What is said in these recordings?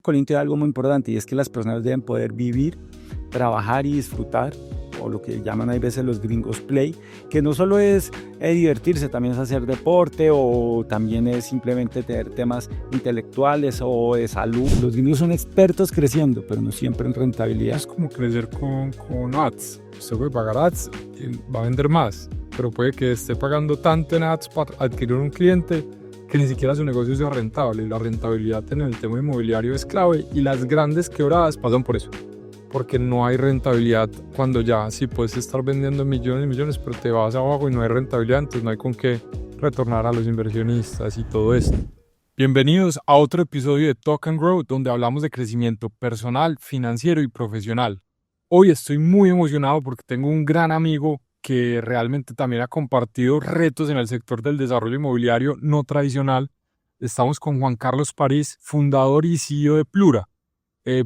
Colín tiene algo muy importante y es que las personas deben poder vivir, trabajar y disfrutar, o lo que llaman a veces los gringos play, que no solo es divertirse, también es hacer deporte o también es simplemente tener temas intelectuales o de salud. Los gringos son expertos creciendo, pero no siempre en rentabilidad. Es como crecer con ads. Usted puede pagar ads y va a vender más, pero puede que esté pagando tanto en ads para adquirir un cliente que ni siquiera su negocio sea rentable. La rentabilidad en el tema inmobiliario es clave y las grandes quebradas pasan por eso. Porque no hay rentabilidad cuando ya sí puedes estar vendiendo millones y millones, pero te vas abajo y no hay rentabilidad, entonces no hay con qué retornar a los inversionistas y todo esto. Bienvenidos a otro episodio de Talk and Grow, donde hablamos de crecimiento personal, financiero y profesional. Hoy estoy muy emocionado porque tengo un gran amigo que realmente también ha compartido retos en el sector del desarrollo inmobiliario no tradicional. Estamos con Juan Carlos París, fundador y CEO de Plura.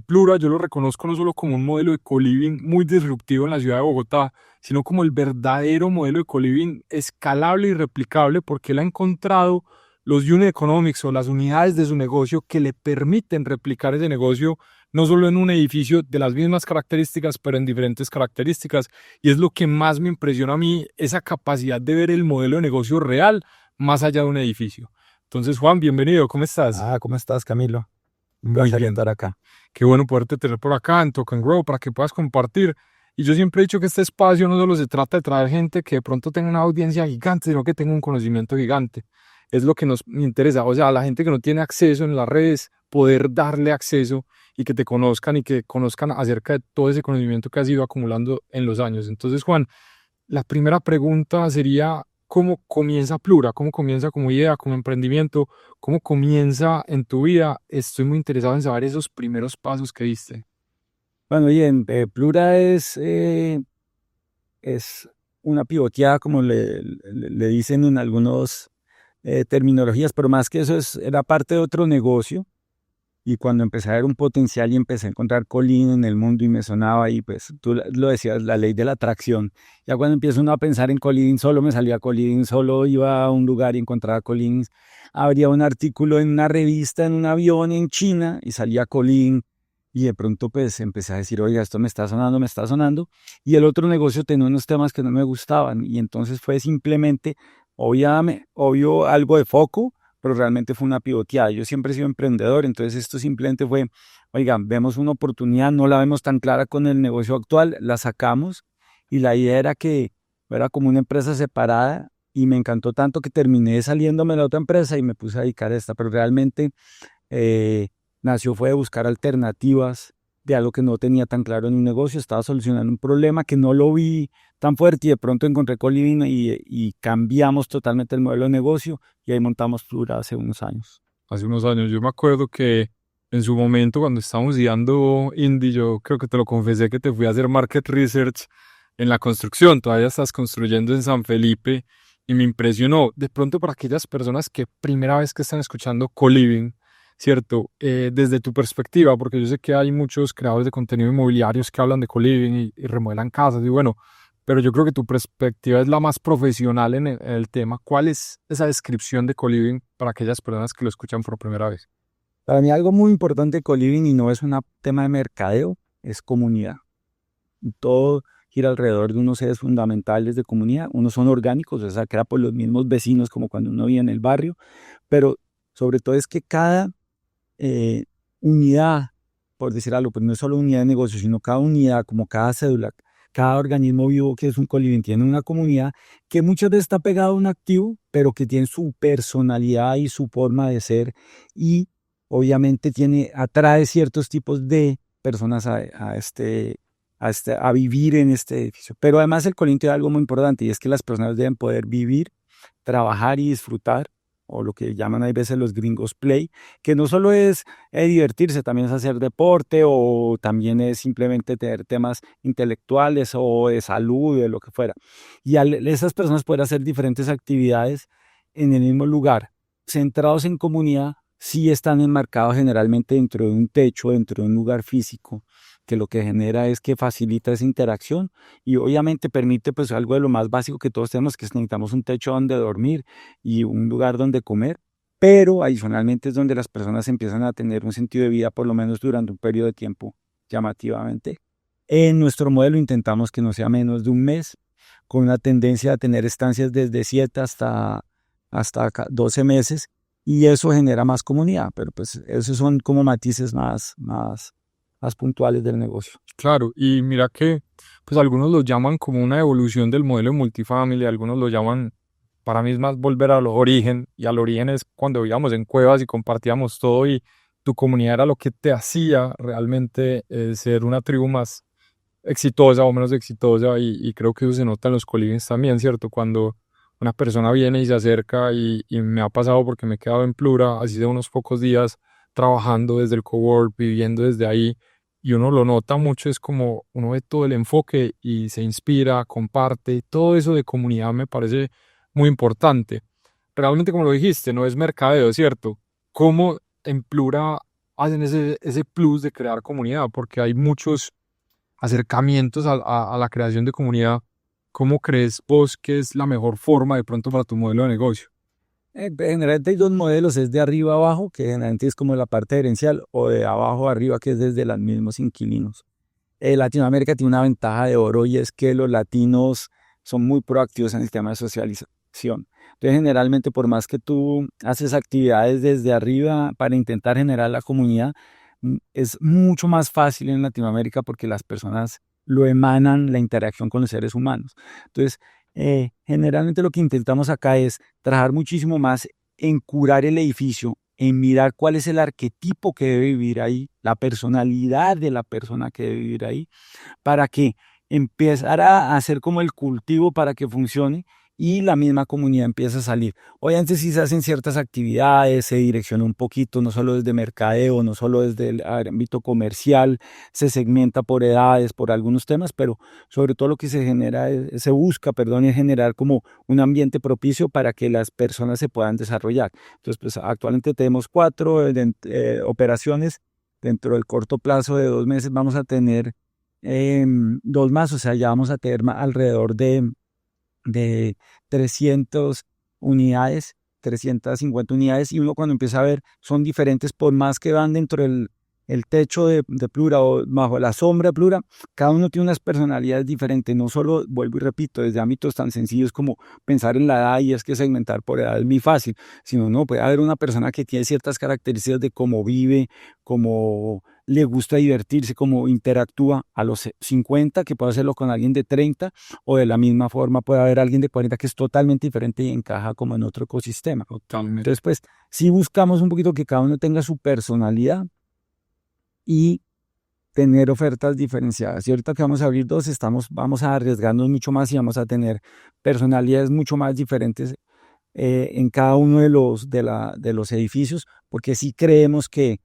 Plura yo lo reconozco no solo como un modelo de co-living muy disruptivo en la ciudad de Bogotá, sino como el verdadero modelo de co-living escalable y replicable porque él ha encontrado los unit economics o las unidades de su negocio que le permiten replicar ese negocio no solo en un edificio de las mismas características, pero en diferentes características. Y es lo que más me impresiona a mí, esa capacidad de ver el modelo de negocio real más allá de un edificio. Entonces, Juan, bienvenido, ¿cómo estás? ¿Cómo estás, Camilo? Muy Placer bien. estar acá. Qué bueno poderte tener por acá en Talk and Grow para que puedas compartir. Y yo siempre he dicho que este espacio no solo se trata de traer gente que de pronto tenga una audiencia gigante, sino que tenga un conocimiento gigante. Es lo que nos interesa. O sea, a la gente que no tiene acceso en las redes, poder darle acceso y que te conozcan y que conozcan acerca de todo ese conocimiento que has ido acumulando en los años. Entonces, Juan, la primera pregunta sería, ¿cómo comienza Plura? ¿Cómo comienza como idea, como emprendimiento? ¿Cómo comienza en tu vida? Estoy muy interesado en saber esos primeros pasos que diste. Bueno, bien, Plura es una pivoteada, como le dicen en algunos terminologías, pero más que eso era parte de otro negocio. Y cuando empecé a ver un potencial y empecé a encontrar Colín en el mundo y me sonaba, y pues tú lo decías, la ley de la atracción. Ya cuando empiezo uno a pensar en Colín, solo me salía Colín, solo iba a un lugar y encontraba Colín. Abría un artículo en una revista, en un avión en China y salía Colín. Y de pronto pues empecé a decir, oiga, esto me está sonando, me está sonando. Y el otro negocio tenía unos temas que no me gustaban. Y entonces fue simplemente, obvio algo de foco, pero realmente fue una pivoteada. Yo siempre he sido emprendedor, entonces esto simplemente fue, oigan, vemos una oportunidad, no la vemos tan clara con el negocio actual, la sacamos y la idea era que era como una empresa separada y me encantó tanto que terminé saliéndome de la otra empresa y me puse a dedicar a esta, pero realmente nació fue de buscar alternativas de algo que no tenía tan claro en un negocio, estaba solucionando un problema que no lo vi tan fuerte y de pronto encontré Coliving y cambiamos totalmente el modelo de negocio y ahí montamos Plura hace unos años. Hace unos años, yo me acuerdo que en su momento cuando estábamos ideando Indie, yo creo que te lo confesé que te fui a hacer market research en la construcción. Todavía estás construyendo en San Felipe y me impresionó. De pronto para aquellas personas que primera vez que están escuchando co-living, ¿cierto? Desde tu perspectiva, porque yo sé que hay muchos creadores de contenido inmobiliarios que hablan de co-living y remodelan casas y bueno, pero yo creo que tu perspectiva es la más profesional en el tema. ¿Cuál es esa descripción de co-living para aquellas personas que lo escuchan por primera vez? Para mí algo muy importante de Coliving y no es un tema de mercadeo, es comunidad. Todo gira alrededor de unos seres fundamentales de comunidad. Unos son orgánicos, o sea, crea por los mismos vecinos como cuando uno vive en el barrio, pero sobre todo es que cada unidad, por decir algo, pues no es solo unidad de negocio, sino cada unidad, como cada cédula, cada organismo vivo que es un coliving tiene una comunidad que muchas veces está pegado a un activo, pero que tiene su personalidad y su forma de ser y obviamente atrae ciertos tipos de personas a vivir en este edificio. Pero además el coliving tiene algo muy importante y es que las personas deben poder vivir, trabajar y disfrutar, o lo que llaman a veces los gringos play, que no solo es divertirse, también es hacer deporte o también es simplemente tener temas intelectuales o de salud, de lo que fuera. Y esas personas pueden hacer diferentes actividades en el mismo lugar, centrados en comunidad, sí están enmarcados generalmente dentro de un techo, dentro de un lugar físico, que lo que genera es que facilita esa interacción y obviamente permite pues algo de lo más básico que todos tenemos, que es necesitamos un techo donde dormir y un lugar donde comer, pero adicionalmente es donde las personas empiezan a tener un sentido de vida, por lo menos durante un periodo de tiempo llamativamente. En nuestro modelo intentamos que no sea menos de un mes, con una tendencia a tener estancias desde 7 hasta 12 meses, y eso genera más comunidad, pero pues esos son como matices más puntuales del negocio. Claro, y mira que pues algunos lo llaman como una evolución del modelo de multifamily, algunos lo llaman, para mí es más volver al origen, y al origen es cuando vivíamos en cuevas y compartíamos todo y tu comunidad era lo que te hacía realmente ser una tribu más exitosa o menos exitosa, y creo que eso se nota en los colivings también, ¿cierto? Cuando una persona viene y se acerca, y me ha pasado porque me he quedado en Plura, así de unos pocos días, trabajando desde el cowork, viviendo desde ahí, y uno lo nota mucho, es como uno ve todo el enfoque y se inspira, comparte, todo eso de comunidad me parece muy importante. Realmente, como lo dijiste, no es mercadeo, ¿cierto? ¿Cómo en Plura hacen ese plus de crear comunidad? Porque hay muchos acercamientos a la creación de comunidad. ¿Cómo crees vos que es la mejor forma de pronto para tu modelo de negocio? Generalmente hay dos modelos, es de arriba a abajo, que generalmente es como la parte gerencial, o de abajo a arriba, que es desde los mismos inquilinos. Latinoamérica tiene una ventaja de oro, y es que los latinos son muy proactivos en el tema de socialización. Entonces, generalmente, por más que tú haces actividades desde arriba para intentar generar la comunidad, es mucho más fácil en Latinoamérica porque las personas lo emanan la interacción con los seres humanos. Entonces, generalmente lo que intentamos acá es trabajar muchísimo más en curar el edificio, en mirar cuál es el arquetipo que debe vivir ahí, la personalidad de la persona que debe vivir ahí, para que empezara a hacer como el cultivo para que funcione y la misma comunidad empieza a salir. Obviamente sí se hacen ciertas actividades, se direcciona un poquito, no solo desde mercadeo, no solo desde el ámbito comercial, se segmenta por edades, por algunos temas, pero sobre todo lo que se genera, se busca, perdón, es generar como un ambiente propicio para que las personas se puedan desarrollar. Entonces, pues actualmente tenemos 4 operaciones. Dentro del corto plazo de 2 meses vamos a tener 2 más, o sea, ya vamos a tener alrededor de 300 unidades, 350 unidades, y uno cuando empieza a ver, son diferentes por más que van dentro del el techo de Plura o bajo la sombra de Plura, cada uno tiene unas personalidades diferentes, no solo, vuelvo y repito, desde ámbitos tan sencillos como pensar en la edad, y es que segmentar por edad es muy fácil, sino no, puede haber una persona que tiene ciertas características de cómo vive, cómo le gusta divertirse, cómo interactúa a los 50, que puede hacerlo con alguien de 30, o de la misma forma puede haber alguien de 40 que es totalmente diferente y encaja como en otro ecosistema. Totalmente. Entonces, pues, sí buscamos un poquito que cada uno tenga su personalidad y tener ofertas diferenciadas. Y ahorita que vamos a abrir 2, vamos a arriesgarnos mucho más y vamos a tener personalidades mucho más diferentes en cada uno de los edificios, porque sí creemos que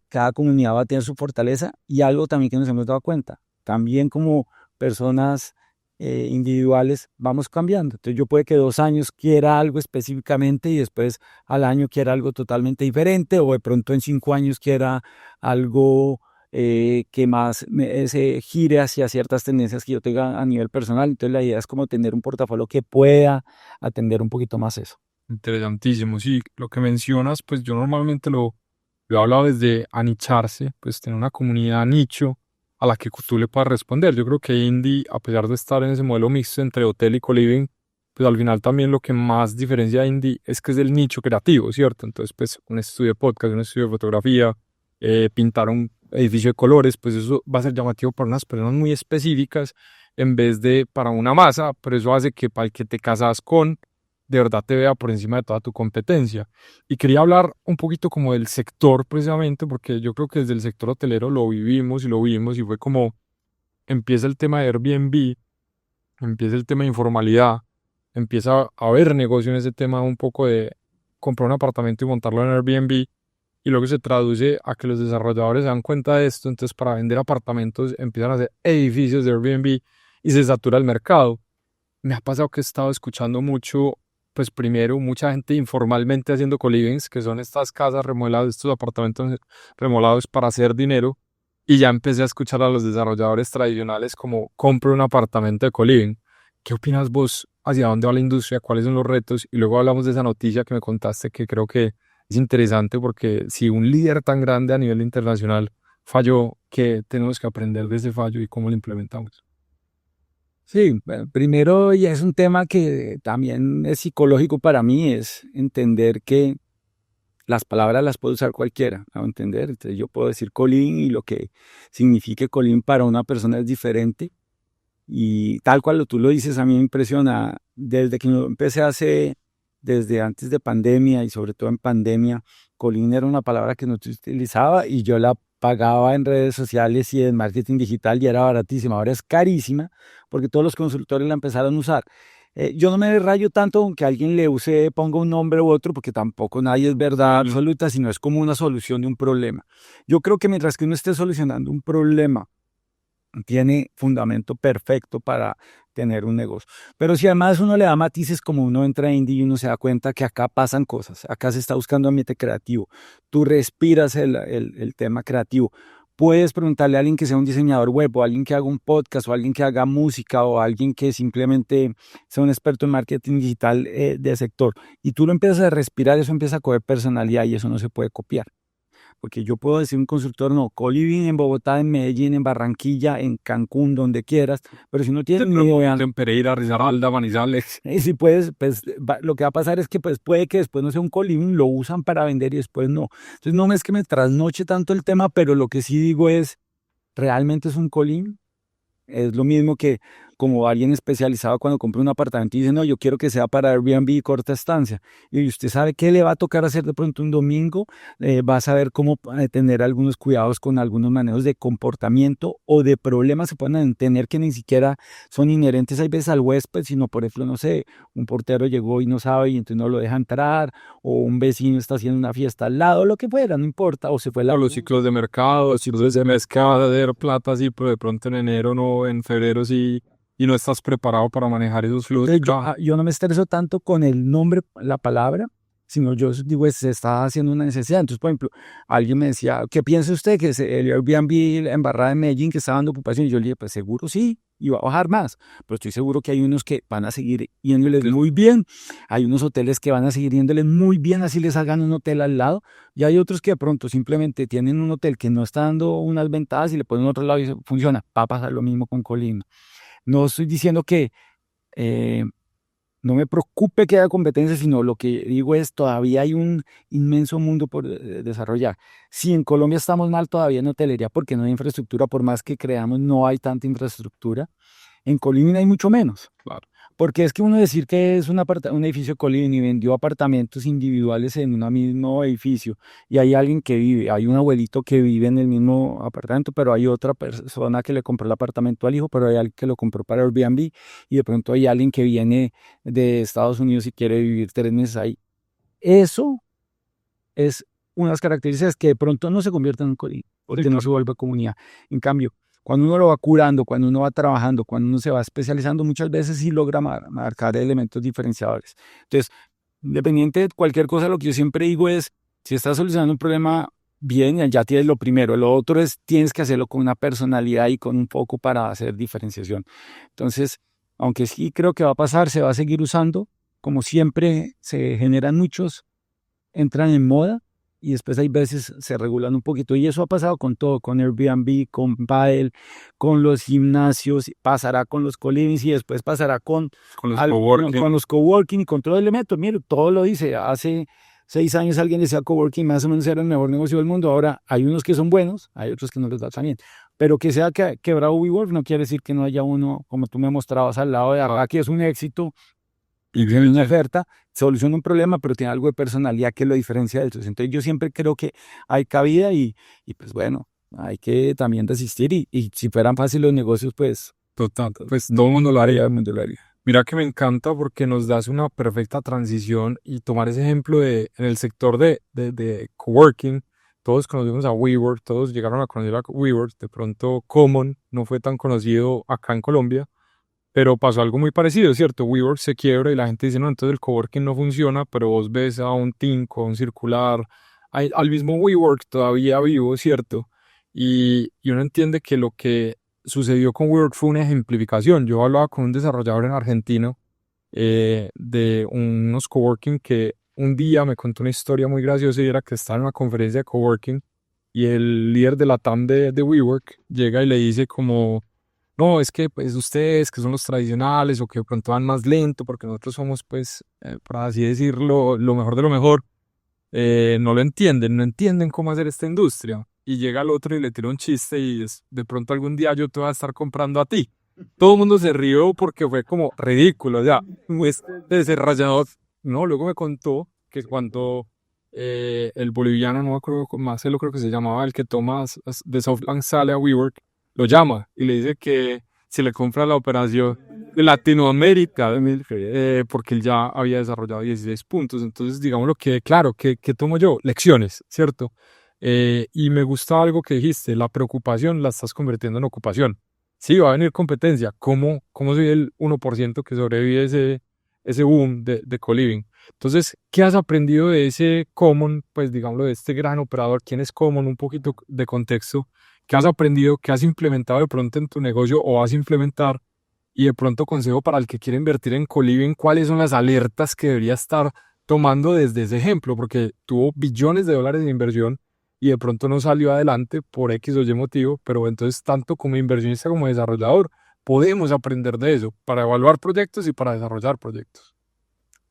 cada comunidad va a tener su fortaleza, y algo también que nos hemos dado cuenta, también como personas individuales vamos cambiando. Entonces yo puede que 2 años quiera algo específicamente y después al año quiera algo totalmente diferente, o de pronto en 5 años quiera algo que más se gire hacia ciertas tendencias que yo tenga a nivel personal. Entonces la idea es como tener un portafolio que pueda atender un poquito más eso. Interesantísimo, sí, lo que mencionas, pues yo normalmente lo he hablado desde anicharse, pues tener una comunidad nicho a la que tú le puedas responder. Yo creo que Indie, a pesar de estar en ese modelo mixto entre hotel y co-living, pues al final también lo que más diferencia a Indie es que es el nicho creativo, ¿cierto? Entonces, pues un estudio de podcast, un estudio de fotografía, pintar un edificio de colores, pues eso va a ser llamativo para unas personas muy específicas en vez de para una masa, pero eso hace que para el que te casas con, de verdad te vea por encima de toda tu competencia. Y quería hablar un poquito como del sector precisamente, porque yo creo que desde el sector hotelero lo vivimos y lo vimos, y fue como empieza el tema de Airbnb, empieza el tema de informalidad, empieza a haber negocio en ese tema un poco de comprar un apartamento y montarlo en Airbnb, y luego se traduce a que los desarrolladores se dan cuenta de esto, entonces para vender apartamentos empiezan a hacer edificios de Airbnb y se satura el mercado. Me ha pasado que he estado escuchando mucho, pues primero, mucha gente informalmente haciendo co-livings, que son estas casas remodeladas, estos apartamentos remodelados para hacer dinero, y ya empecé a escuchar a los desarrolladores tradicionales como compro un apartamento de co-living. ¿Qué opinas vos? ¿Hacia dónde va la industria? ¿Cuáles son los retos? Y luego hablamos de esa noticia que me contaste, que creo que es interesante porque si un líder tan grande a nivel internacional falló, ¿qué tenemos que aprender de ese fallo y cómo lo implementamos? Sí, bueno, primero ya es un tema que también es psicológico para mí, es entender que las palabras las puede usar cualquiera, ¿no? Entender. Entonces yo puedo decir colín y lo que signifique colín para una persona es diferente. Y tal cual tú lo dices, a mí me impresiona, desde que yo empecé desde antes de pandemia y sobre todo en pandemia, colín era una palabra que no se utilizaba y yo la pagaba en redes sociales y en marketing digital y era baratísima. Ahora es carísima porque todos los consultores la empezaron a usar. Yo no me rayo tanto con que alguien le use, ponga un nombre u otro, porque tampoco nadie es verdad absoluta, sino es como una solución de un problema. Yo creo que mientras que uno esté solucionando un problema, tiene fundamento perfecto para tener un negocio. Pero si además uno le da matices, como uno entra a Indie y uno se da cuenta que acá pasan cosas, acá se está buscando ambiente creativo, tú respiras el tema creativo. Puedes preguntarle a alguien que sea un diseñador web o a alguien que haga un podcast o a alguien que haga música o a alguien que simplemente sea un experto en marketing digital de sector y tú lo empiezas a respirar, eso empieza a coger personalidad y eso no se puede copiar. Porque yo puedo decir un consultor, no, co-living en Bogotá, en Medellín, en Barranquilla, en Cancún, donde quieras, pero si no tienes ni idea, En Pereira, Risaralda, Manizales. y si puedes, pues lo que va a pasar es que pues puede que después no sea un co-living, lo usan para vender y después no. Entonces no es que me trasnoche tanto el tema, pero lo que sí digo es, ¿realmente es un co-living? Es lo mismo que como alguien especializado cuando compra un apartamento y dice, no, yo quiero que sea para Airbnb y corta estancia. Y usted sabe qué le va a tocar hacer de pronto un domingo, va a saber cómo tener algunos cuidados con algunos manejos de comportamiento o de problemas que puedan tener que ni siquiera son inherentes a veces al huésped, sino por ejemplo, no sé, un portero llegó y no sabe y entonces no lo deja entrar, o un vecino está haciendo una fiesta al lado, lo que fuera, no importa, o se fue la... O los ciclos de mercado, los ciclos de mercader, plata, sí, pero de pronto en enero no, en febrero sí, y no estás preparado para manejar esos flujos. Yo no me estreso tanto con el nombre, la palabra, sino yo digo, se está haciendo una necesidad. Entonces, por ejemplo, alguien me decía, ¿qué piensa usted que el Airbnb en Barra de Medellín que está dando ocupación? Y yo le dije, pues seguro sí, y va a bajar más, pero estoy seguro que hay unos que van a seguir yéndoles muy bien, hay unos hoteles que van a seguir yéndoles muy bien, así les hagan un hotel al lado, y hay otros que de pronto simplemente tienen un hotel que no está dando unas ventajas y le ponen otro lado y funciona. Va a pasar lo mismo con Colina. No estoy diciendo que eh, no me preocupe que haya competencia, sino lo que digo es todavía hay un inmenso mundo por desarrollar. Si en Colombia estamos mal todavía en hotelería porque no hay infraestructura, por más que creamos, no hay tanta infraestructura. En Colina hay mucho menos. Claro. Porque es que uno decir que es un edificio Colina y vendió apartamentos individuales en un mismo edificio y hay alguien que vive, hay un abuelito que vive en el mismo apartamento, pero hay otra persona que le compró el apartamento al hijo, pero hay alguien que lo compró para Airbnb y de pronto hay alguien que viene de Estados Unidos y quiere vivir 3 meses ahí. Eso es unas características que de pronto no se convierten en un Colina porque no se vuelve comunidad. En cambio, cuando uno lo va curando, cuando uno va trabajando, cuando uno se va especializando, muchas veces sí logra marcar elementos diferenciadores. Entonces, independiente de cualquier cosa, lo que yo siempre digo es, si estás solucionando un problema bien, ya tienes lo primero. Lo otro es, tienes que hacerlo con una personalidad y con un foco para hacer diferenciación. Entonces, aunque sí creo que va a pasar, se va a seguir usando. Como siempre, se generan muchos, entran en moda y después hay veces se regulan un poquito. Y eso ha pasado con todo, con Airbnb, con Padel, con los gimnasios, pasará con los co-livings y después pasará con los coworking y con todo el elemento. Mire, todo lo dice. Hace 6 años alguien decía coworking más o menos era el mejor negocio del mundo. Ahora hay unos que son buenos, hay otros que no les da tan bien. Pero que sea quebrado WeWork no quiere decir que no haya uno, como tú me mostrabas al lado de acá, que es un éxito y tiene una oferta, soluciona un problema, pero tiene algo de personalidad que lo diferencia de otros. Entonces yo siempre creo que hay cabida y pues bueno, hay que también resistir y si fueran fáciles los negocios, pues... Total, pues todo el mundo lo haría, Mira que me encanta porque nos das una perfecta transición y tomar ese ejemplo en el sector de coworking, todos conocemos a WeWork, todos llegaron a conocer a WeWork, de pronto Common no fue tan conocido acá en Colombia, pero pasó algo muy parecido, ¿cierto? WeWork se quiebra y la gente dice, no, entonces el coworking no funciona, pero vos ves a un Tinko, a un Circular, al mismo WeWork todavía vivo, ¿cierto? Y uno entiende que lo que sucedió con WeWork fue una ejemplificación. Yo hablaba con un desarrollador en Argentina de unos coworking que un día me contó una historia muy graciosa y era que estaba en una conferencia de coworking y el líder de la TAM de WeWork llega y le dice como, no, es que pues ustedes que son los tradicionales o que de pronto van más lento porque nosotros somos pues, por así decirlo, lo mejor de lo mejor, no lo entienden, no entienden cómo hacer esta industria. Y llega el otro y le tira un chiste y es, de pronto algún día yo te voy a estar comprando a ti. Todo el mundo se rió porque fue como ridículo, ya, pues desarrollador. No, luego me contó que cuando el boliviano, no me acuerdo, Marcelo creo que se llamaba, el que toma de SoftBank sale a WeWork, lo llama y le dice que si le compra la operación de Latinoamérica, porque él ya había desarrollado 16 puntos. Entonces, digamos lo que, claro, que tomo yo, lecciones, ¿cierto? Y me gusta algo que dijiste, la preocupación la estás convirtiendo en ocupación. Sí, va a venir competencia. ¿Cómo soy el 1% que sobrevive ese boom de co-living? Entonces, ¿qué has aprendido de ese Common, pues digámoslo, de este gran operador? ¿Quién es Common? Un poquito de contexto. ¿Qué has aprendido? ¿Qué has implementado de pronto en tu negocio o vas a implementar? Y de pronto consejo para el que quiere invertir en co-living, ¿cuáles son las alertas que debería estar tomando desde ese ejemplo? Porque tuvo billones de dólares de inversión y de pronto no salió adelante por X o Y motivo, pero entonces tanto como inversionista como desarrollador podemos aprender de eso para evaluar proyectos y para desarrollar proyectos.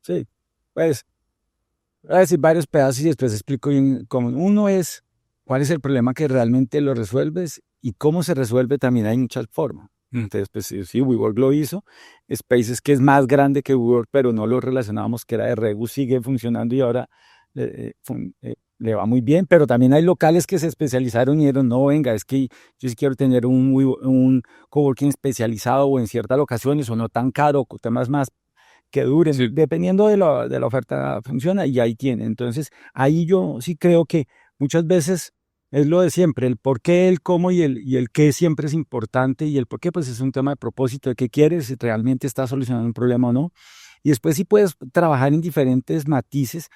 Sí, pues voy a decir varios pedazos y después explico bien cómo. Uno es cuál es el problema que realmente lo resuelves y cómo se resuelve también hay muchas formas. Entonces, pues sí, WeWork lo hizo. Spaces, que es más grande que WeWork, pero no lo relacionábamos, que era de Regu, sigue funcionando y ahora le va muy bien. Pero también hay locales que se especializaron y dijeron, no, venga, es que yo sí quiero tener un coworking especializado o en ciertas locaciones o no tan caro, con temas más que duren, Sí. dependiendo de la oferta funciona y ahí tiene. Entonces, ahí yo sí creo que muchas veces es lo de siempre, el por qué, el cómo y el qué siempre es importante y el por qué pues es un tema de propósito, de qué quieres, si realmente estás solucionando un problema o no. Y después sí puedes trabajar en diferentes matices,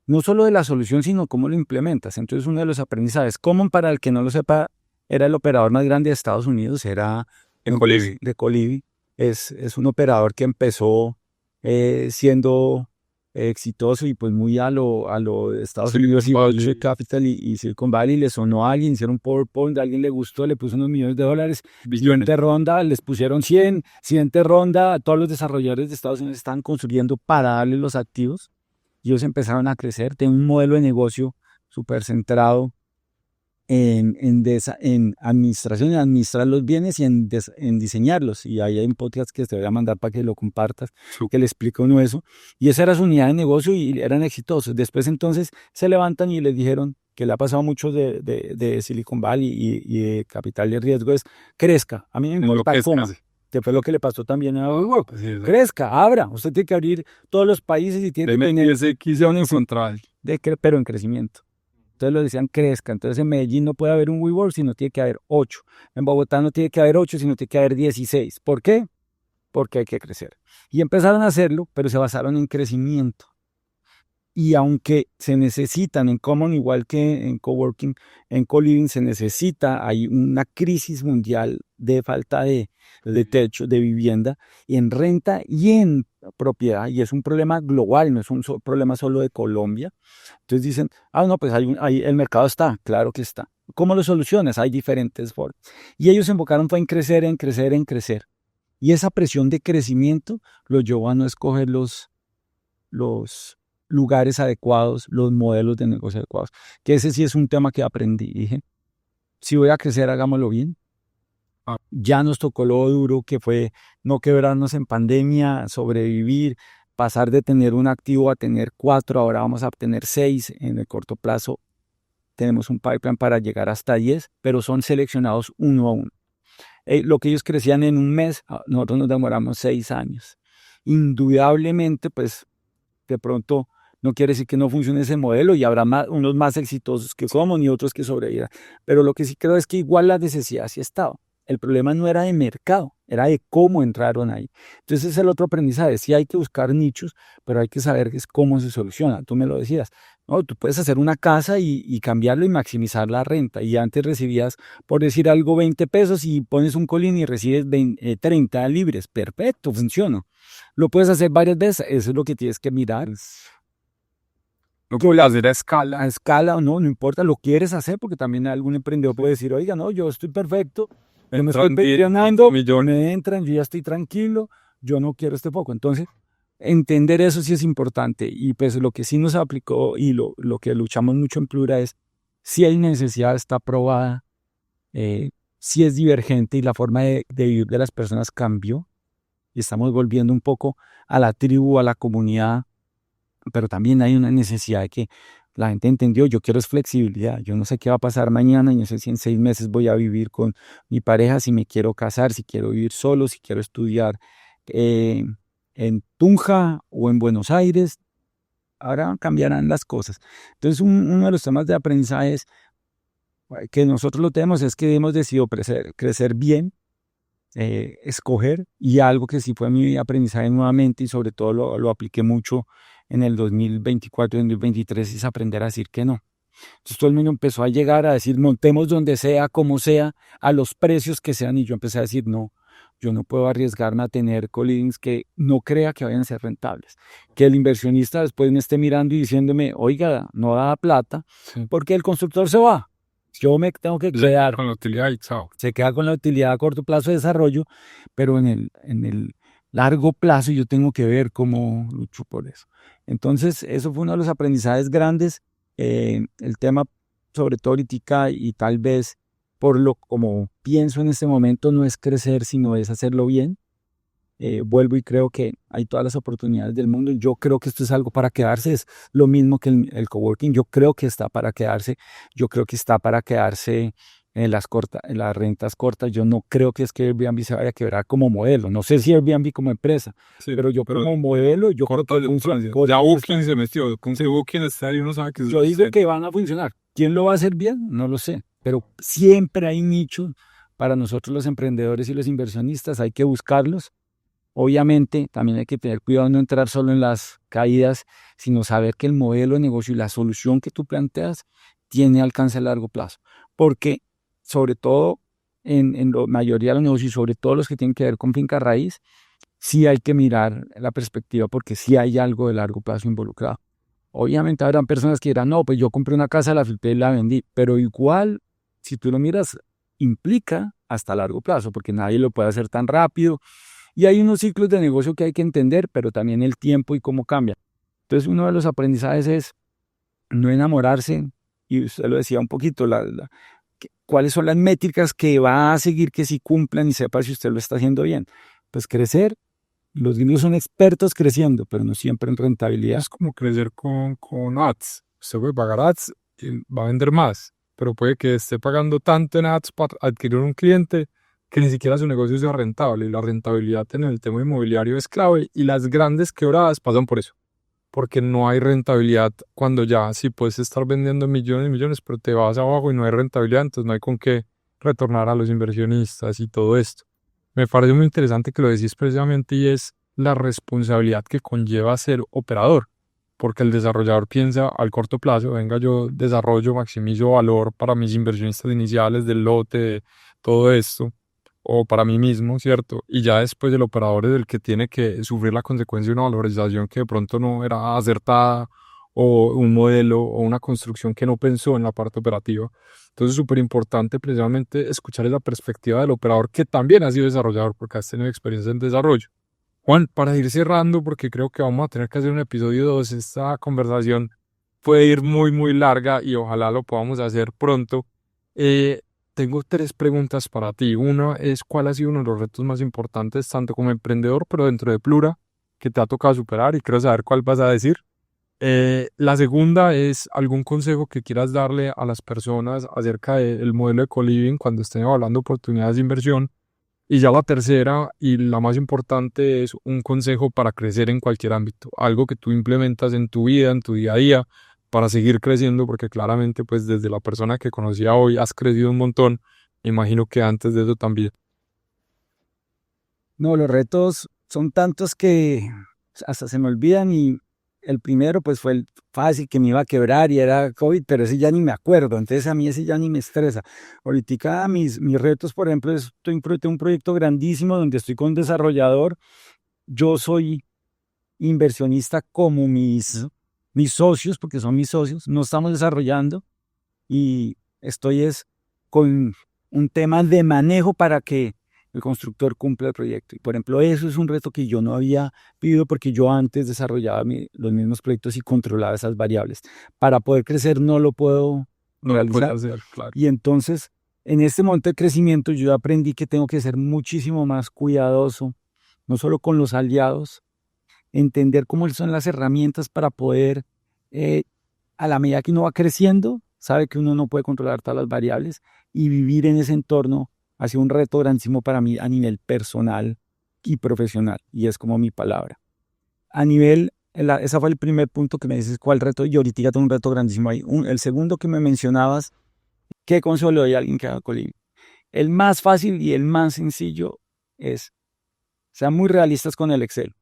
no solo de la solución, sino cómo lo implementas. Entonces, uno de los aprendizajes, Common, para el que no lo sepa, era el operador más grande de Estados Unidos, era de Colibri. Es un operador que empezó siendo exitoso y pues muy a lo de Estados Unidos y Venture Capital y Silicon Valley. Le sonó a alguien, hicieron un PowerPoint, a alguien le gustó, le puso unos millones de dólares. Siguiente ronda, les pusieron 100. Siguiente ronda, todos los desarrolladores de Estados Unidos estaban construyendo para darle los activos y ellos empezaron a crecer. Tienen un modelo de negocio súper centrado en administración, en administrar los bienes y en diseñarlos. Y ahí hay un podcast que te voy a mandar para que lo compartas, que le explica uno eso. Y esa era su unidad de negocio y eran exitosos. Después entonces se levantan y les dijeron que le ha pasado mucho de Silicon Valley y de capital de riesgo es crezca. A mí me importa cómo. Que fue lo que le pasó también a WeWork. Crezca, abra. Usted tiene que abrir todos los países y tiene que tener ese central. pero en crecimiento. Entonces lo decían crezca. Entonces en Medellín no puede haber un WeWork, sino tiene que haber 8. En Bogotá no tiene que haber 8, sino tiene que haber 16. ¿Por qué? Porque hay que crecer. Y empezaron a hacerlo, pero se basaron en crecimiento. Y aunque se necesitan en Common, igual que en Coworking, en Co-Living se necesita, hay una crisis mundial de falta de techo, de vivienda, y en renta y en propiedad, y es un problema global, no es un problema solo de Colombia. Entonces dicen, no, pues el mercado está, claro que está. ¿Cómo lo solucionas? Hay diferentes formas. Y ellos se enfocaron fue en crecer, en crecer, en crecer. Y esa presión de crecimiento los llevó a no escoger los lugares adecuados, los modelos de negocio adecuados. Que ese sí es un tema que aprendí. Dije, si voy a crecer, hagámoslo bien. Ya nos tocó lo duro que fue no quebrarnos en pandemia, sobrevivir, pasar de tener un activo a tener 4, ahora vamos a obtener 6 en el corto plazo. Tenemos un pipeline para llegar hasta 10, pero son seleccionados uno a uno. Lo que ellos crecían en un mes, nosotros nos demoramos 6 años. Indudablemente, pues de pronto no quiere decir que no funcione ese modelo y habrá unos más exitosos que Common y otros que sobrevivan. Pero lo que sí creo es que igual la necesidad sí estaba. El problema no era de mercado, era de cómo entraron ahí. Entonces es el otro aprendizaje. Sí hay que buscar nichos, pero hay que saber cómo se soluciona. Tú me lo decías. No, tú puedes hacer una casa y cambiarlo y maximizar la renta. Y antes recibías, por decir algo, 20 pesos y pones un colín y recibes 30 libres. Perfecto, funciona. Lo puedes hacer varias veces. Eso es lo que tienes que mirar. Lo que hacer a escala. A escala o no, no importa, lo quieres hacer porque también algún emprendedor puede decir, oiga, no, yo estoy perfecto, yo me estoy pensionando, millones. me entran, yo ya estoy tranquilo, yo no quiero este foco. Entonces, entender eso sí es importante y pues lo que sí nos aplicó y lo que luchamos mucho en Plura es si hay necesidad, está aprobada, si es divergente y la forma de vivir de las personas cambió y estamos volviendo un poco a la tribu, a la comunidad, pero también hay una necesidad de que la gente entendió, yo quiero es flexibilidad, yo no sé qué va a pasar mañana, y no sé si en 6 meses voy a vivir con mi pareja, si me quiero casar, si quiero vivir solo, si quiero estudiar eh, en Tunja o en Buenos Aires, ahora cambiarán las cosas. Entonces uno de los temas de aprendizaje es, que nosotros lo tenemos es que hemos decidido crecer bien, escoger, y algo que sí fue mi aprendizaje nuevamente y sobre todo lo apliqué mucho en el 2024 y 2023 es aprender a decir que no. Entonces todo el mundo empezó a llegar a decir montemos donde sea, como sea, a los precios que sean, y yo empecé a decir no, yo no puedo arriesgarme a tener co-livings que no crea que vayan a ser rentables, que el inversionista después me esté mirando y diciéndome, oiga, no da plata, Sí. porque el constructor se va. Yo me tengo que quedar. Con la utilidad y chao. Se queda con la utilidad a corto plazo de desarrollo, pero en el largo plazo yo tengo que ver cómo lucho por eso. Entonces, eso fue uno de los aprendizajes grandes. El tema, sobre todo ahorita, y tal vez por lo como pienso en este momento, no es crecer, sino es hacerlo bien. Vuelvo y creo que hay todas las oportunidades del mundo. Yo creo que esto es algo para quedarse. Es lo mismo que el coworking. Yo creo que está para quedarse. Yo creo que está para quedarse en las rentas cortas. Yo no creo que es que Airbnb se vaya a quebrar como modelo. No sé si Airbnb como empresa, Sí, pero yo como modelo, yo corto de ya Booking se metió, con ese Booking está y uno sabe que yo digo que van a funcionar. ¿Quién lo va a hacer bien? No lo sé. Pero siempre hay nichos para nosotros los emprendedores y los inversionistas. Hay que buscarlos. Obviamente, también hay que tener cuidado de no entrar solo en las caídas, sino saber que el modelo de negocio y la solución que tú planteas tiene alcance a largo plazo. Porque, sobre todo, en la mayoría de los negocios, y sobre todo los que tienen que ver con finca raíz, sí hay que mirar la perspectiva porque sí hay algo de largo plazo involucrado. Obviamente habrán personas que dirán, no, pues yo compré una casa, la flippé y la vendí, pero igual, si tú lo miras, implica hasta largo plazo, porque nadie lo puede hacer tan rápido y hay unos ciclos de negocio que hay que entender, pero también el tiempo y cómo cambia. Entonces, uno de los aprendizajes es no enamorarse, y usted lo decía un poquito, cuáles son las métricas que va a seguir que si cumplan y sepa si usted lo está haciendo bien. Pues crecer, los gringos son expertos creciendo, pero no siempre en rentabilidad. Es como crecer con ads. Usted puede pagar ads y va a vender más, pero puede que esté pagando tanto en ads para adquirir un cliente que ni siquiera su negocio sea rentable. Y la rentabilidad en el tema inmobiliario es clave y las grandes quebradas pasan por eso. Porque no hay rentabilidad cuando ya sí puedes estar vendiendo millones y millones, pero te vas abajo y no hay rentabilidad, entonces no hay con qué retornar a los inversionistas y todo esto. Me parece muy interesante que lo decís precisamente y es la responsabilidad que conlleva ser operador, porque el desarrollador piensa al corto plazo, venga, yo desarrollo, maximizo valor para mis inversionistas iniciales del lote, de todo esto, o para mí mismo, ¿cierto? Y ya después el operador es el que tiene que sufrir la consecuencia de una valorización que de pronto no era acertada, o un modelo o una construcción que no pensó en la parte operativa. Entonces es súper importante precisamente escuchar esa perspectiva del operador que también ha sido desarrollador porque has tenido experiencia en desarrollo. Juan, para ir cerrando, porque creo que vamos a tener que hacer un episodio 2, esta conversación puede ir muy, muy larga y ojalá lo podamos hacer pronto. Tengo tres preguntas para ti. Una es, ¿cuál ha sido uno de los retos más importantes, tanto como emprendedor, pero dentro de Plura, que te ha tocado superar? Y quiero saber cuál vas a decir. La segunda es algún consejo que quieras darle a las personas acerca del modelo de co-living cuando estén evaluando oportunidades de inversión. Y ya la tercera y la más importante es un consejo para crecer en cualquier ámbito, algo que tú implementas en tu vida, en tu día a día, para seguir creciendo, porque claramente pues desde la persona que conocía hoy has crecido un montón, me imagino que antes de eso también. No, los retos son tantos que hasta se me olvidan, y el primero pues fue el fácil, que me iba a quebrar y era COVID, pero ese ya ni me acuerdo, entonces a mí ese ya ni me estresa. Ahorita mis retos, por ejemplo, tengo un proyecto grandísimo donde estoy con un desarrollador. Yo soy inversionista como mis mis socios, porque son mis socios, no estamos desarrollando y estoy con un tema de manejo para que el constructor cumpla el proyecto. Y por ejemplo, eso es un reto que yo no había vivido porque yo antes desarrollaba los mismos proyectos y controlaba esas variables. Para poder crecer no lo puedo realizar. Hacer, claro. Y entonces, en este momento de crecimiento, yo aprendí que tengo que ser muchísimo más cuidadoso, no solo con los aliados, entender cómo son las herramientas para poder, a la medida que uno va creciendo, sabe que uno no puede controlar todas las variables y vivir en ese entorno ha sido un reto grandísimo para mí a nivel personal y profesional, y es como mi palabra. A nivel, ese fue el primer punto que me dices, ¿cuál reto? Y ahorita ya tengo un reto grandísimo ahí. El segundo que me mencionabas, ¿qué consejo le doy a alguien que haga coliving? El más fácil y el más sencillo es, sean muy realistas con el Excel.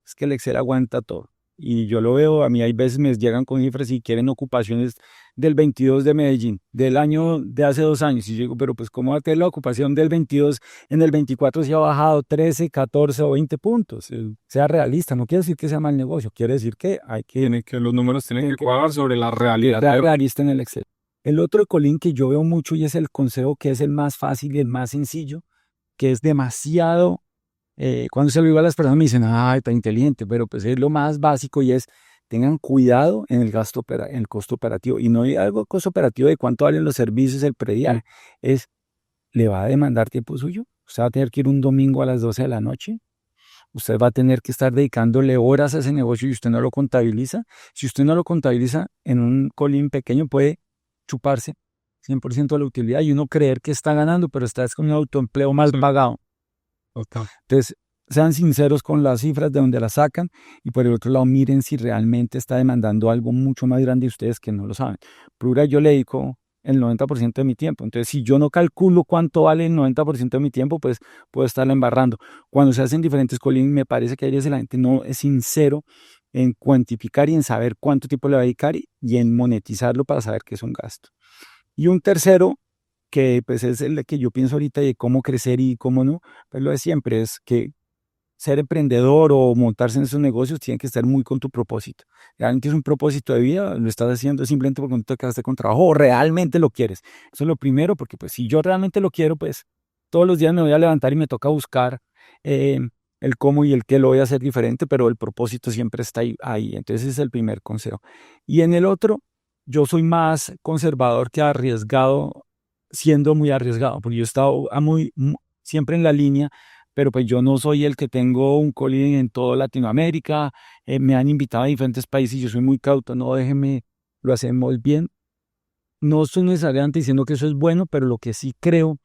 Es que el Excel aguanta todo. Y yo lo veo, a mí hay veces me llegan con cifras y quieren ocupaciones del 22 de Medellín, del año de hace 2 años. Y yo digo, pero pues ¿cómo va a tener la ocupación del 22 en el 24 si ha bajado 13, 14 o 20 puntos? Sea realista, no quiere decir que sea mal negocio, quiere decir que hay que... Los números tienen que cuadrar sobre la realidad. Sea realista en el Excel. El otro colín que yo veo mucho y es el consejo que es el más fácil y el más sencillo, que es demasiado... cuando se lo digo a las personas me dicen, ay, está inteligente, pero pues es lo más básico y es, tengan cuidado en el gasto, en el costo operativo. Y no hay algo costo operativo de cuánto valen los servicios, el predial, es, ¿le va a demandar tiempo suyo? Usted va a tener que ir un domingo a las 12 de la noche. Usted va a tener que estar dedicándole horas a ese negocio y usted no lo contabiliza. Si usted no lo contabiliza en un colín pequeño, puede chuparse 100% de la utilidad y uno creer que está ganando, pero está con un autoempleo mal pagado. Total. Entonces, sean sinceros con las cifras de donde las sacan y por el otro lado miren si realmente está demandando algo mucho más grande de ustedes que no lo saben. Plura, yo le dedico el 90% de mi tiempo. Entonces, si yo no calculo cuánto vale el 90% de mi tiempo, pues puedo estarla embarrando. Cuando se hacen diferentes colines, me parece que ahí la gente no es sincero en cuantificar y en saber cuánto tiempo le va a dedicar y en monetizarlo para saber que es un gasto. Y un tercero, que pues es el que yo pienso ahorita de cómo crecer y cómo no, pues lo de siempre es que ser emprendedor o montarse en esos negocios tiene que estar muy con tu propósito. Realmente es un propósito de vida, lo estás haciendo simplemente porque no te quedaste con trabajo o realmente lo quieres. Eso es lo primero, porque pues si yo realmente lo quiero, pues todos los días me voy a levantar y me toca buscar el cómo y el qué lo voy a hacer diferente, pero el propósito siempre está ahí. Entonces ese es el primer consejo. Y en el otro, yo soy más conservador que arriesgado, siendo muy arriesgado, porque yo he estado siempre en la línea, pero pues yo no soy el que tengo un colín en toda Latinoamérica, me han invitado a diferentes países y yo soy muy cauto, no déjeme, lo hacemos bien. No estoy necesariamente diciendo que eso es bueno, pero lo que sí creo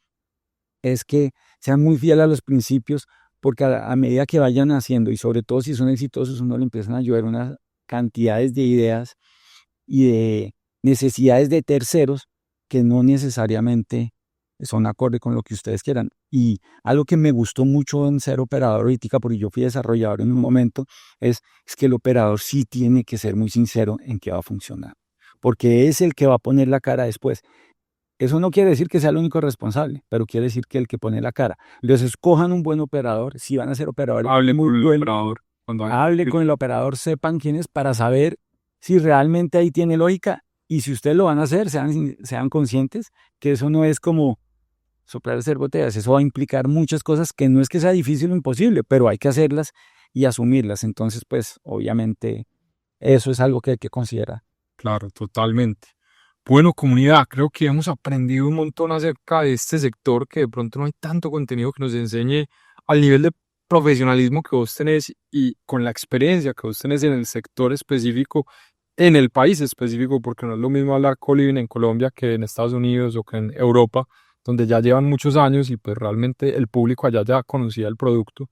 es que sean muy fieles a los principios, porque a medida que vayan haciendo, y sobre todo si son exitosos, uno le empiezan a ayudar unas cantidades de ideas y de necesidades de terceros que no necesariamente son acorde con lo que ustedes quieran. Y algo que me gustó mucho en ser operador ahorita, porque yo fui desarrollador en un momento, es que el operador sí tiene que ser muy sincero en que va a funcionar, porque es el que va a poner la cara después. Eso no quiere decir que sea el único responsable, pero quiere decir que el que pone la cara. Entonces, escojan un buen operador, si van a ser operadores. Hable muy con el operador. Hable con el operador, sepan quién es para saber si realmente ahí tiene lógica y si ustedes lo van a hacer, sean conscientes que eso no es como soplar hacer botellas, eso va a implicar muchas cosas que no es que sea difícil o imposible, pero hay que hacerlas y asumirlas. Entonces, pues, obviamente, eso es algo que hay que considerar. Claro, totalmente. Bueno, comunidad, creo que hemos aprendido un montón acerca de este sector, que de pronto no hay tanto contenido que nos enseñe al nivel de profesionalismo que vos tenés y con la experiencia que vos tenés en el sector específico, en el país específico, porque no es lo mismo hablar coliving en Colombia que en Estados Unidos o que en Europa, donde ya llevan muchos años y pues realmente el público allá ya conocía el producto.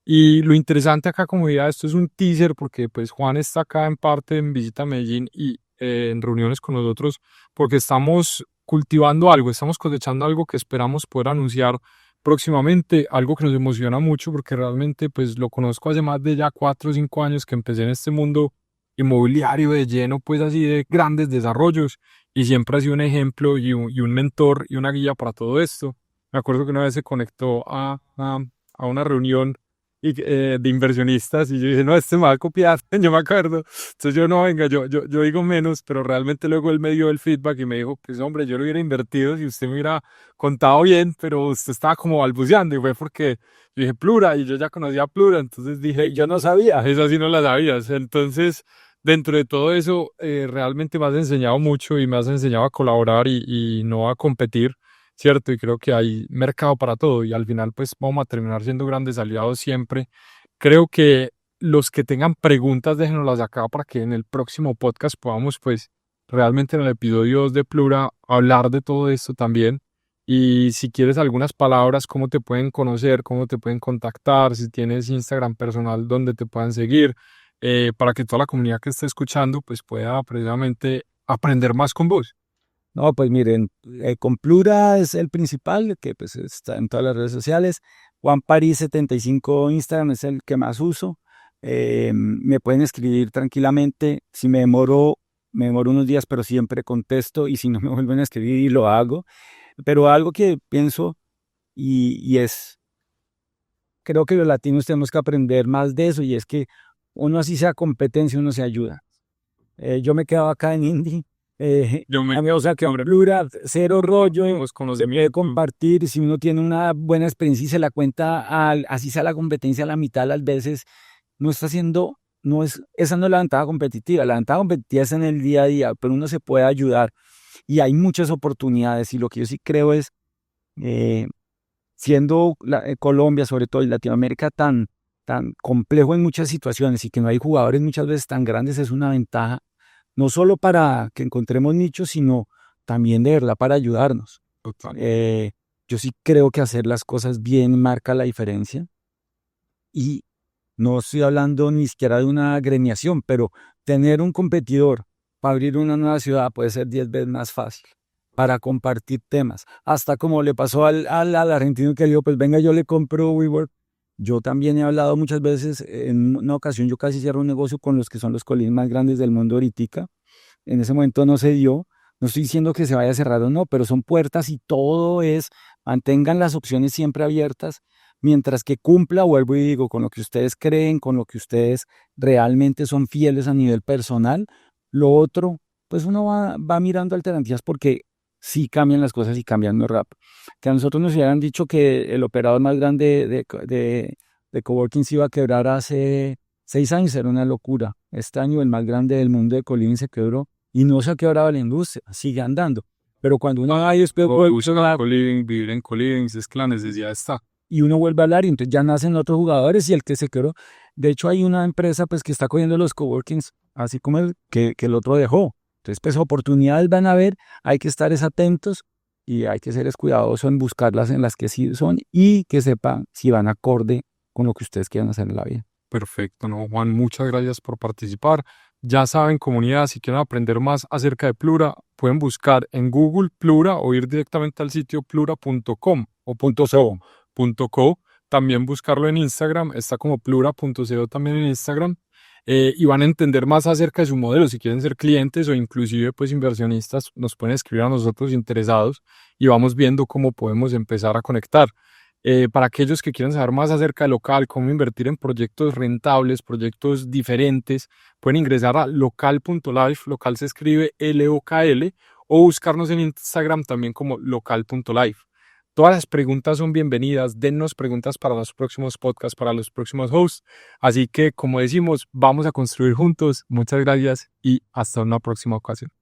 Y lo interesante acá, comunidad, esto es un teaser porque pues Juan está acá en parte en visita a Medellín y en reuniones con nosotros porque estamos cultivando algo, estamos cosechando algo que esperamos poder anunciar próximamente, algo que nos emociona mucho porque realmente pues lo conozco hace más de ya 4 o 5 años que empecé en este mundo inmobiliario de lleno, pues así de grandes desarrollos, y siempre ha sido un ejemplo y un mentor y una guía para todo esto. Me acuerdo que una vez se conectó a una reunión de inversionistas y yo dije, no, este me va a copiar, yo me acuerdo. Entonces yo no, venga, yo digo menos, pero realmente luego él me dio el feedback y me dijo, pues hombre, yo lo hubiera invertido si usted me hubiera contado bien, pero usted estaba como balbuceando y fue porque yo dije Plura y yo ya conocía Plura, entonces dije, Yo no sabía. esa sí no la sabías. Entonces, dentro de todo eso, realmente me has enseñado mucho y me has enseñado a colaborar y no a competir, ¿cierto? Y creo que hay mercado para todo y al final pues vamos a terminar siendo grandes aliados siempre. Creo que los que tengan preguntas, déjenoslas acá para que en el próximo podcast podamos pues realmente en el episodio 2 de Plura hablar de todo esto también. Y si quieres algunas palabras, cómo te pueden conocer, cómo te pueden contactar, si tienes Instagram personal donde te puedan seguir, para que toda la comunidad que esté escuchando pues pueda precisamente aprender más con vos. No, pues miren, con Plura es el principal, que pues está en todas las redes sociales. Juan París 75 Instagram es el que más uso. Me pueden escribir tranquilamente. Si me demoro unos días, pero siempre contesto. Y si no me vuelven a escribir, y lo hago. Pero algo que pienso y es, creo que los latinos tenemos que aprender más de eso, y es que uno así sea competencia, uno se ayuda. Yo me quedo acá en Indy. Yo me, A mí, o sea, que hombre, Plura, cero rollo, los se puede conocimientos. compartir. Si uno tiene una buena experiencia y se la cuenta, así sea la competencia a la mitad, las veces no está haciendo, no es, esa no es la ventaja competitiva. La ventaja competitiva es en el día a día, pero uno se puede ayudar y hay muchas oportunidades. Y lo que yo sí creo es, eh, siendo Colombia, sobre todo, y Latinoamérica tan complejo en muchas situaciones y que no hay jugadores muchas veces tan grandes, es una ventaja, no solo para que encontremos nichos, sino también de verdad para ayudarnos. Total. Yo sí creo que hacer las cosas bien marca la diferencia, y no estoy hablando ni siquiera de una agremiación, pero tener un competidor para abrir una nueva ciudad puede ser 10 veces más fácil para compartir temas. Hasta como le pasó al argentino que dijo, pues venga, yo le compro WeWork. Yo también he hablado muchas veces, en una ocasión yo casi cierro un negocio con los que son los colines más grandes del mundo ahorita. En ese momento no se dio. No estoy diciendo que se vaya a cerrar o no, pero son puertas y todo es, mantengan las opciones siempre abiertas, mientras que cumpla, vuelvo y digo, con lo que ustedes creen, con lo que ustedes realmente son fieles a nivel personal. Lo otro, pues uno va mirando alternativas, porque sí cambian las cosas y cambian muy rápido. Que a nosotros nos hubieran dicho que el operador más grande de coworking se iba a quebrar hace 6 años, era una locura. Este año el más grande del mundo de Coliving se quebró y no se ha quebrado la industria, sigue andando. Pero cuando uno va y después Coliving, vivir en Coliving, es que la necesidad está. y uno vuelve a hablar, y entonces ya nacen otros jugadores y el que se quedó. De hecho, hay una empresa pues que está cogiendo los coworkings, así como el que el otro dejó. Entonces, pues oportunidades van a haber, hay que estar atentos y hay que ser cuidadosos en buscarlas en las que sí son, y que sepan si van acorde con lo que ustedes quieran hacer en la vida. Perfecto, no, Juan, muchas gracias por participar. Ya saben, comunidad, si quieren aprender más acerca de Plura, pueden buscar en Google Plura o ir directamente al sitio plura.com o .co. También buscarlo en Instagram, está como plura.co también en Instagram. Y van a entender más acerca de su modelo. Si quieren ser clientes o inclusive pues inversionistas, nos pueden escribir a nosotros interesados y vamos viendo cómo podemos empezar a conectar. Para aquellos que quieran saber más acerca de local, cómo invertir en proyectos rentables, proyectos diferentes, pueden ingresar a local.life, local se escribe LOKL, o buscarnos en Instagram también como local.life. Todas las preguntas son bienvenidas, dennos preguntas para los próximos podcasts, para los próximos hosts. Así que, como decimos, vamos a construir juntos. Muchas gracias y hasta una próxima ocasión.